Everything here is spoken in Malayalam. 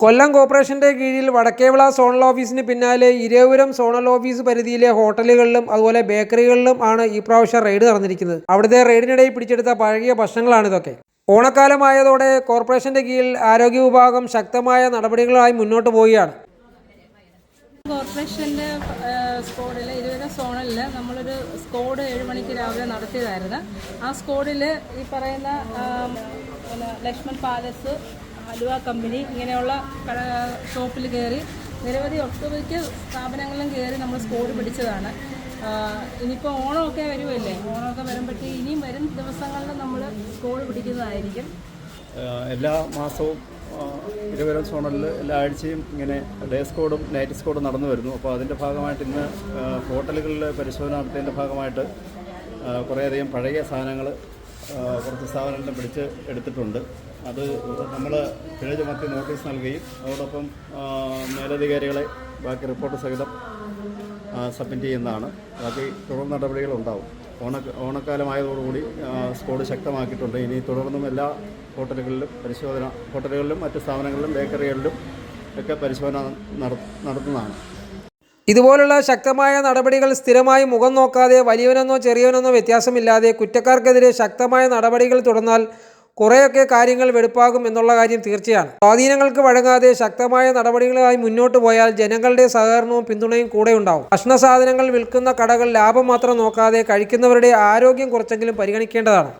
കൊല്ലം കോർപ്പറേഷന്റെ കീഴിൽ വടക്കേവിള സോണൽ ഓഫീസിന് പിന്നാലെ ഇരവിപുരം സോണൽ ഓഫീസ് പരിധിയിലെ ഹോട്ടലുകളിലും അതുപോലെ ബേക്കറികളിലും ആണ് ഈ പ്രാവശ്യം റെയ്ഡ് നടന്നിരിക്കുന്നത്. അവിടുത്തെ റെയ്ഡിനിടയിൽ പിടിച്ചെടുത്ത പഴകിയ ഭക്ഷണങ്ങളാണ് ഇതൊക്കെ. ഓണക്കാലമായതോടെ കോർപ്പറേഷന്റെ കീഴിൽ ആരോഗ്യ വിഭാഗം ശക്തമായ നടപടികളുമായി മുന്നോട്ട് പോവുകയാണ്. കോർപ്പറേഷൻ്റെ സ്ക്വാഡിൽ ഇരവിപുരം സോണലിൽ നമ്മളൊരു സ്ക്വാഡ് 7 മണിക്ക് രാവിലെ നടത്തിയതായിരുന്നു. ആ സ്ക്വാഡിൽ ഈ പറയുന്ന ലക്ഷ്മൺ പാലസ്, ഹലുവ കമ്പനി ഇങ്ങനെയുള്ള ഷോപ്പിൽ കയറി നിരവധി ഒട്ടുമിക്ക സ്ഥാപനങ്ങളിലും കയറി നമ്മൾ സ്ക്വാഡ് പിടിച്ചതാണ്. ഇനിയിപ്പോൾ ഓണമൊക്കെ വരുമല്ലേ, ഓണമൊക്കെ വരുമ്പോഴത്തേക്ക് ഇനിയും വരും ദിവസങ്ങളിൽ നമ്മൾ സ്ക്വാഡ് പിടിക്കുന്നതായിരിക്കും. എല്ലാ മാസവും ഇരവിപുരം സോണലിൽ എല്ലാ ആഴ്ചയും ഇങ്ങനെ ഡേ സ്ക്വാഡും നൈറ്റ് സ്ക്വാഡും നടന്നു വരുന്നു. അപ്പോൾ അതിൻ്റെ ഭാഗമായിട്ട് ഇന്ന് ഹോട്ടലുകളിൽ പരിശോധന നടത്തിയതിൻ്റെ ഭാഗമായിട്ട് കുറേയധികം പഴകിയ സാധനങ്ങൾ കുറച്ച് സ്ഥാപനങ്ങളിലും പിടിച്ച് എടുത്തിട്ടുണ്ട്. അത് നമ്മൾ പിഴ ചുമത്തി നോട്ടീസ് നൽകുകയും അതോടൊപ്പം മേലധികാരികളെ ബാക്കി റിപ്പോർട്ട് സഹിതം സബ്മിറ്റ് ചെയ്യുന്നതാണ്. ബാക്കി തുടർ നടപടികളുണ്ടാവും. ഓണക്കാലമായതോടുകൂടി സ്ക്വാഡ് ശക്തമാക്കിയിട്ടുണ്ട്. ഇനി തുടർന്നും എല്ലാ ഹോട്ടലുകളിലും മറ്റ് സ്ഥാപനങ്ങളിലും ബേക്കറികളിലും ഒക്കെ പരിശോധന നടത്തുന്നതാണ്. ഇതുപോലുള്ള ശക്തമായ നടപടികൾ സ്ഥിരമായി മുഖം നോക്കാതെ വലിയവനെന്നോ ചെറിയവനെന്നോ വ്യത്യാസമില്ലാതെ കുറ്റക്കാർക്കെതിരെ ശക്തമായ നടപടികൾ തുടർന്നാൽ കുറേയൊക്കെ കാര്യങ്ങൾ വെടുപ്പാകും എന്നുള്ള കാര്യം തീർച്ചയാണ്. സ്വാധീനങ്ങൾക്ക് വഴങ്ങാതെ ശക്തമായ നടപടികളുമായി മുന്നോട്ട് പോയാൽ ജനങ്ങളുടെ സഹകരണവും പിന്തുണയും കൂടെ ഉണ്ടാവും. ഭക്ഷണ സാധനങ്ങൾ വിൽക്കുന്ന കടകൾ ലാഭം മാത്രം നോക്കാതെ കഴിക്കുന്നവരുടെ ആരോഗ്യം കുറച്ചെങ്കിലും പരിഗണിക്കേണ്ടതാണ്.